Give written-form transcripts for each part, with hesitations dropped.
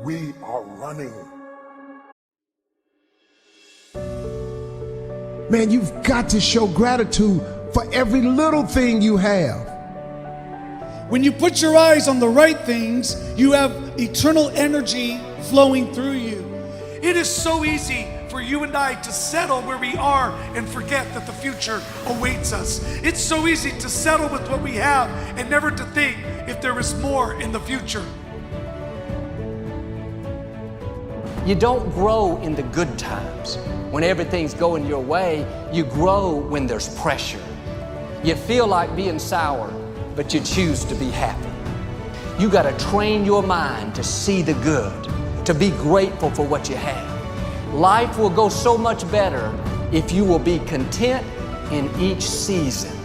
we are running. Man, you've got to show gratitude for every little thing you have. When you put your eyes on the right things, you have eternal energy flowing through you. It is so easy for you and I to settle where we are and forget that the future awaits us. It's so easy to settle with what we have and never to think if there is more in the future. You don't grow in the good times. When everything's going your way, you grow when there's pressure. You feel like being sour, but you choose to be happy. You got to train your mind to see the good, to be grateful for what you have. Life will go so much better if you will be content in each season.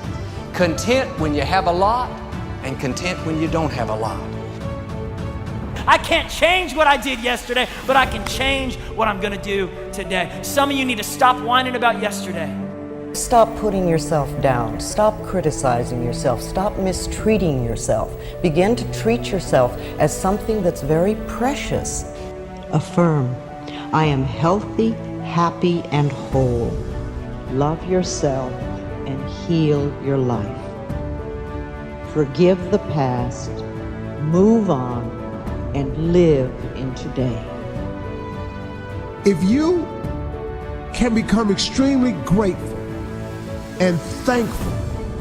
Content when you have a lot, and content when you don't have a lot. I can't change what I did yesterday, but I can change what I'm gonna do today. Some of you need to stop whining about yesterday. Stop putting yourself down. Stop criticizing yourself. Stop mistreating yourself. Begin to treat yourself as something that's very precious. Affirm, I am healthy, happy, and whole. Love yourself and heal your life. Forgive the past, move on, and live in today. If you can become extremely grateful and thankful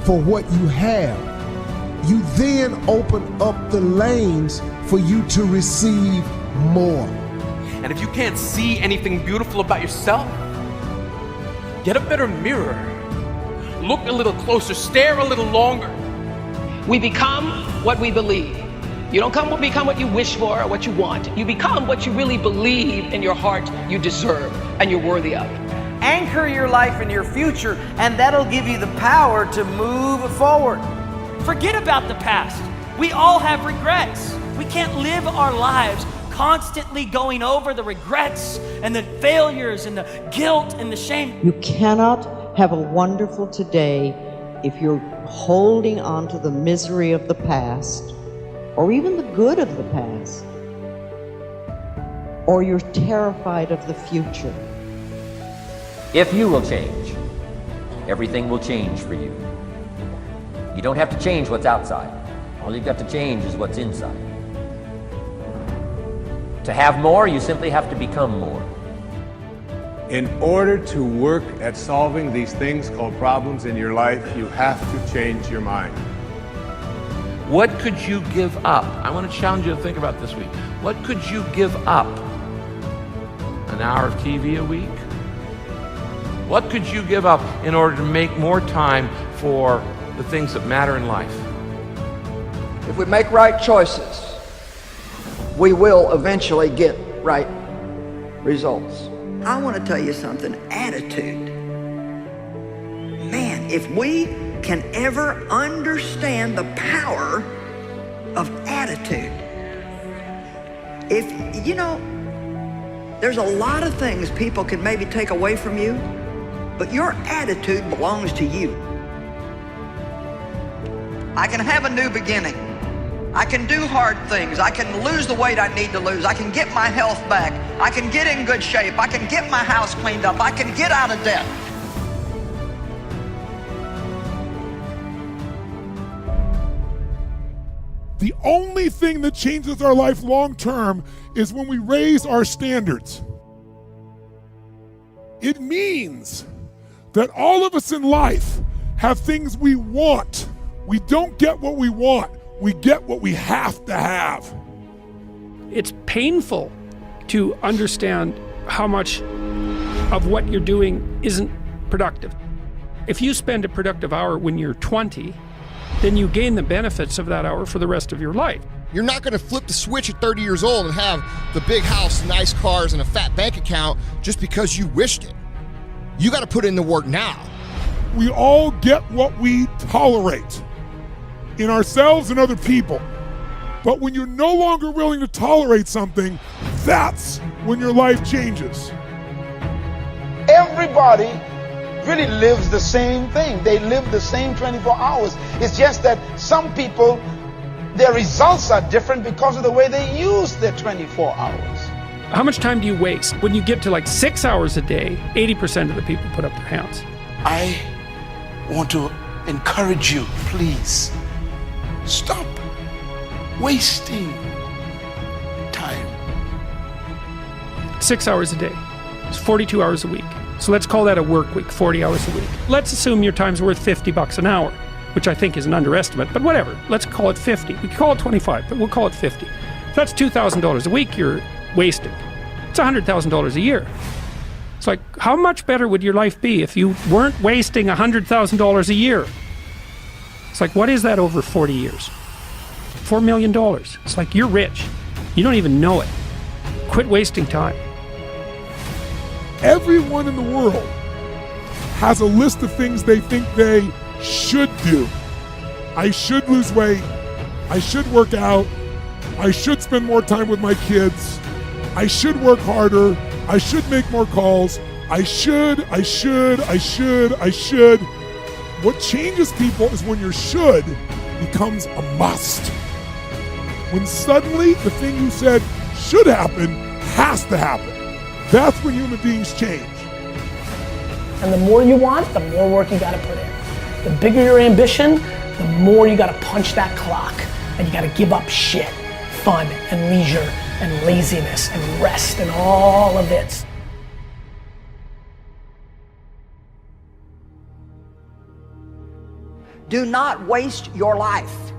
for what you have, you then open up the lanes for you to receive more. And if you can't see anything beautiful about yourself, get a better mirror. Look a little closer, stare a little longer. We become what we believe. You don't become what you wish for or what you want. You become what you really believe in your heart you deserve and you're worthy of. Anchor your life in your future, and that'll give you the power to move forward. Forget about the past. We all have regrets. We can't live our lives constantly going over the regrets and the failures and the guilt and the shame. You cannot have a wonderful today if you're holding on to the misery of the past, or even the good of the past, or you're terrified of the future. If you will change, everything will change for you. You don't have to change what's outside. All you've got to change is what's inside. To have more, you simply have to become more. In order to work at solving these things called problems in your life, you have to change your mind. What could you give up? I want to challenge you to think about this week. What could you give up? An hour of TV a week? What could you give up in order to make more time for the things that matter in life? If we make right choices, we will eventually get right results. I want to tell you something, attitude. Man, if we can ever understand the power of attitude. If, you know, there's a lot of things people can maybe take away from you, but your attitude belongs to you. I can have a new beginning. I can do hard things. I can lose the weight I need to lose. I can get my health back. I can get in good shape. I can get my house cleaned up. I can get out of debt. The only thing that changes our life long term is when we raise our standards. It means that all of us in life have things we want. We don't get what we want. We get what we have to have. It's painful to understand how much of what you're doing isn't productive. If you spend a productive hour when you're 20, then you gain the benefits of that hour for the rest of your life. You're not going to flip the switch at 30 years old and have the big house, nice cars, and a fat bank account just because you wished it. You got to put in the work now. We all get what we tolerate in ourselves and other people. But when you're no longer willing to tolerate something, that's when your life changes. Everybody really lives the same thing. They live the same 24 hours. It's just that some people Their results are different because of the way they use their 24 hours. How much time do you waste? When you get to like 6 hours a day, 80% of the people put up their hands. I want to encourage you, please, stop wasting time. 6 hours a day. It's 42 hours a week. So let's call that a work week, 40 hours a week. Let's assume your time's worth $50 an hour, which I think is an underestimate, but whatever. Let's call it 50. We can call it 25, but we'll call it 50. If that's $2,000 a week you're wasting. It's $100,000 a year. It's like, how much better would your life be if you weren't wasting $100,000 a year? It's like, what is that over 40 years? $4 million. It's like, you're rich. You don't even know it. Quit wasting time. Everyone in the world has a list of things they think they should do. I should lose weight. I should work out. I should spend more time with my kids. I should work harder. I should make more calls. I should. What changes people is when your should becomes a must. When suddenly the thing you said should happen has to happen. That's when human beings change. And the more you want, the more work you gotta put in. The bigger your ambition, the more you gotta punch that clock. And you gotta give up shit, fun and leisure and laziness and rest and all of it. Do not waste your life.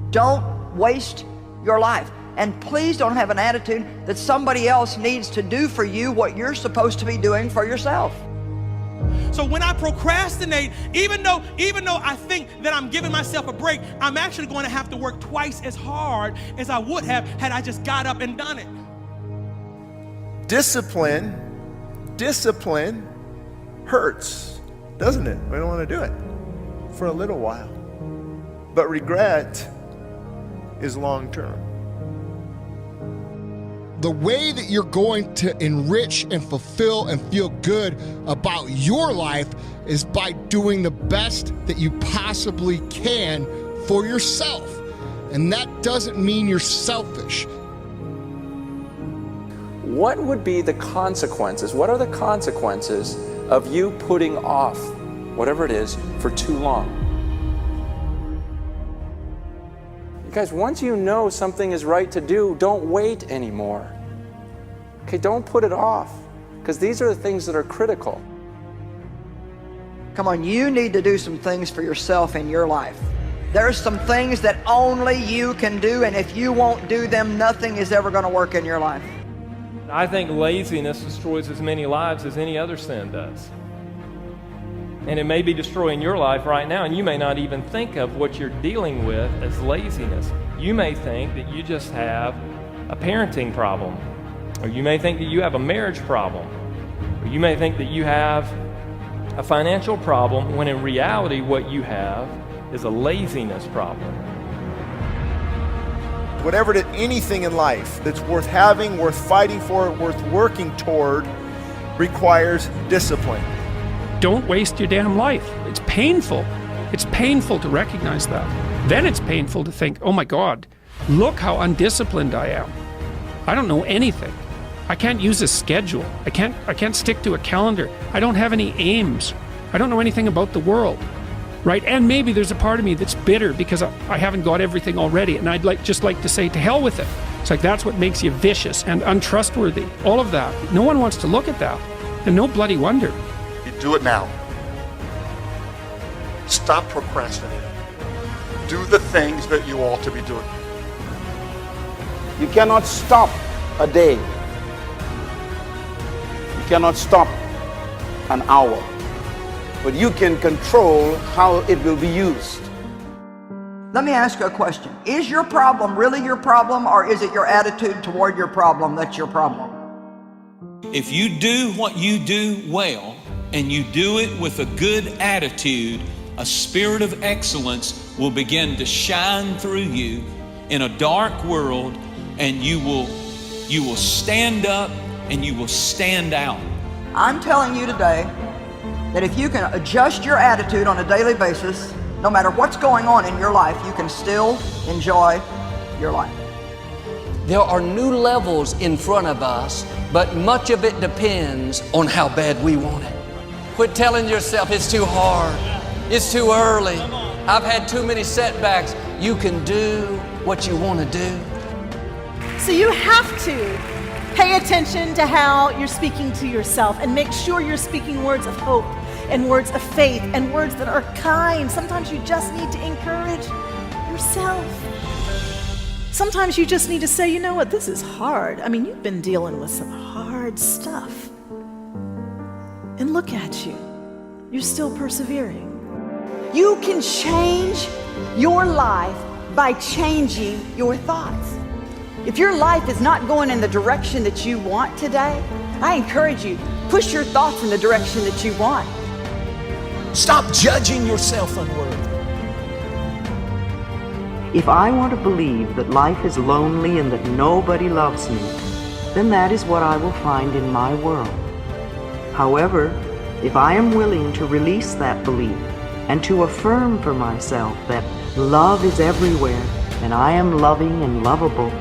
Don't waste your life. And please don't have an attitude that somebody else needs to do for you what you're supposed to be doing for yourself. So when I procrastinate, even though I think that I'm giving myself a break, I'm actually going to have to work twice as hard as I would have had I just got up and done it. Discipline hurts, doesn't it? We don't want to do it for a little while. But regret is long term. The way that you're going to enrich and fulfill and feel good about your life is by doing the best that you possibly can for yourself. And that doesn't mean you're selfish. What would be the consequences? What are the consequences of you putting off whatever it is for too long? You guys, once you know something is right to do, don't wait anymore. Okay, don't put it off, because these are the things that are critical. Come on, you need to do some things for yourself in your life. There's some things that only you can do, and if you won't do them, nothing is ever going to work in your life. I think laziness destroys as many lives as any other sin does. And it may be destroying your life right now, and you may not even think of what you're dealing with as laziness. You may think that you just have a parenting problem, or you may think that you have a marriage problem, or you may think that you have a financial problem, when in reality what you have is a laziness problem. Whatever anything in life that's worth having, worth fighting for, worth working toward, requires discipline. Don't waste your damn life. It's painful. It's painful to recognize that. Then it's painful to think, oh my God, look how undisciplined I am. I don't know anything. I can't use a schedule. I can't stick to a calendar. I don't have any aims. I don't know anything about the world, right? And maybe there's a part of me that's bitter because I haven't got everything already, and I'd just like to say, to hell with it. It's like, that's what makes you vicious and untrustworthy. All of that. No one wants to look at that, and no bloody wonder. Do it now. Stop procrastinating. Do the things that you ought to be doing. You cannot stop a day. You cannot stop an hour. But you can control how it will be used. Let me ask you a question. Is your problem really your problem, or is it your attitude toward your problem that's your problem? If you do what you do well, and you do it with a good attitude, a spirit of excellence will begin to shine through you in a dark world, and you will stand up and you will stand out. I'm telling you today that if you can adjust your attitude on a daily basis, no matter what's going on in your life, you can still enjoy your life. There are new levels in front of us, but much of it depends on how bad we want it. Quit telling yourself it's too hard, it's too early, I've had too many setbacks. You can do what you want to do. So you have to pay attention to how you're speaking to yourself and make sure you're speaking words of hope and words of faith and words that are kind. Sometimes you just need to encourage yourself. Sometimes you just need to say, you know what, this is hard. I mean, you've been dealing with some hard stuff. And look at you. You're still persevering. You can change your life by changing your thoughts. If your life is not going in the direction that you want today, I encourage you, push your thoughts in the direction that you want. Stop judging yourself unworthy. If I want to believe that life is lonely and that nobody loves me, then that is what I will find in my world. However, if I am willing to release that belief and to affirm for myself that love is everywhere and I am loving and lovable,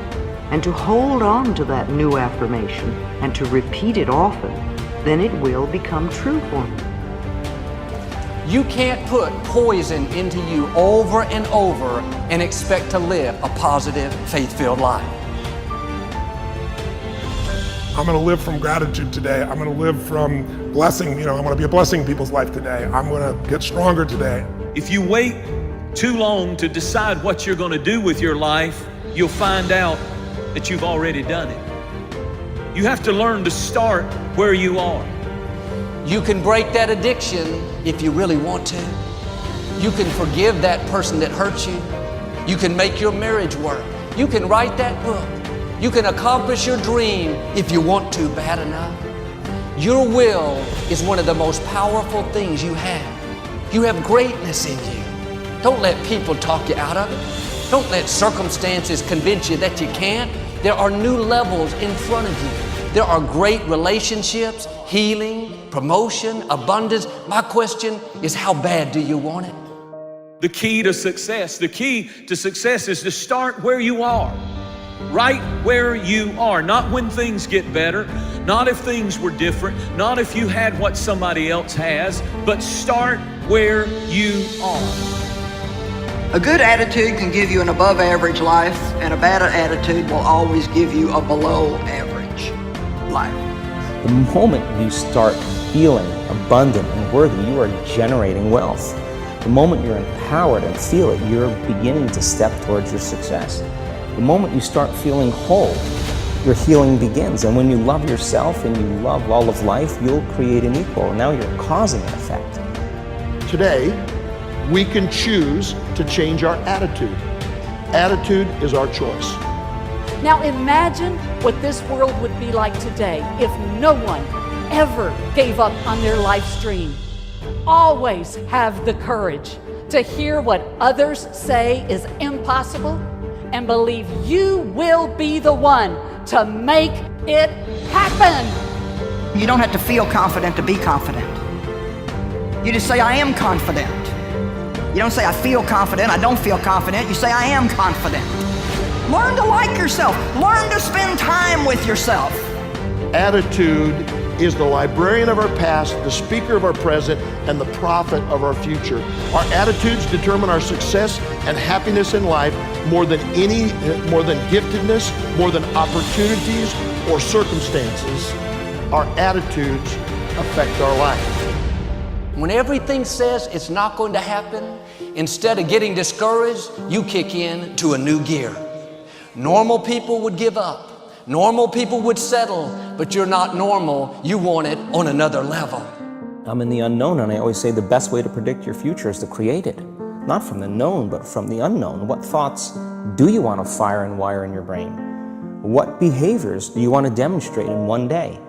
and to hold on to that new affirmation and to repeat it often, then it will become true for me. You can't put poison into you over and over and expect to live a positive, faith-filled life. I'm going to live from gratitude today. I'm going to live from blessing. I'm going to be a blessing in people's life today. I'm going to get stronger today. If you wait too long to decide what you're going to do with your life, you'll find out that you've already done it. You have to learn to start where you are. You can break that addiction if you really want to. You can forgive that person that hurt you. You can make your marriage work. You can write that book. You can accomplish your dream if you want to bad enough. Your will is one of the most powerful things you have. You have greatness in you. Don't let people talk you out of it. Don't let circumstances convince you that you can't. There are new levels in front of you. There are great relationships, healing, promotion, abundance. My question is, how bad do you want it? The key to success is to start where you are. Right where you are, not when things get better, not if things were different, not if you had what somebody else has, but start where you are. A good attitude can give you an above average life, and a bad attitude will always give you a below average life. The moment you start feeling abundant and worthy, you are generating wealth. The moment you're empowered and feel it, you're beginning to step towards your success. The moment you start feeling whole, your healing begins. And when you love yourself and you love all of life, you'll create an equal. Now you're causing an effect. Today, we can choose to change our attitude. Attitude is our choice. Now imagine what this world would be like today if no one ever gave up on their life dream. Always have the courage to hear what others say is impossible and believe you will be the one to make it happen. You don't have to feel confident to be confident. You just say, I am confident. You don't say, I feel confident, I don't feel confident. You say, I am confident. Learn to like yourself. Learn to spend time with yourself. Attitude is the librarian of our past, the speaker of our present, and the prophet of our future. Our attitudes determine our success and happiness in life more than giftedness, more than opportunities or circumstances. Our attitudes affect our life. When everything says it's not going to happen, instead of getting discouraged, you kick in to a new gear. Normal people would give up. Normal people would settle, but you're not normal. You want it on another level. I'm in the unknown, and I always say the best way to predict your future is to create it. Not from the known, but from the unknown. What thoughts do you want to fire and wire in your brain? What behaviors do you want to demonstrate in one day?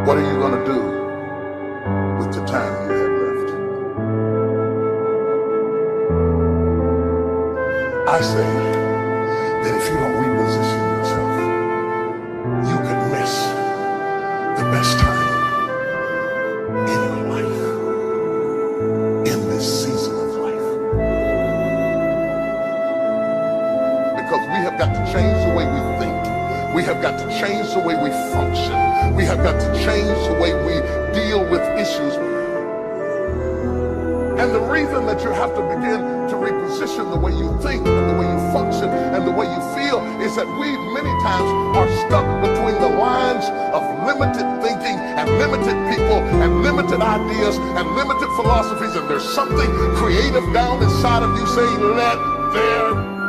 What are you going to do with the time you have left? I say that if you don't reposition yourself, you could miss the best time in your life, in this season of life. Because we have got to change the way we think. We have got to change the way we function. We have got to change the way we deal with issues. And the reason that you have to begin to reposition the way you think and the way you function and the way you feel is that we many times are stuck between the lines of limited thinking and limited people and limited ideas and limited philosophies, and there's something creative down inside of you saying, let there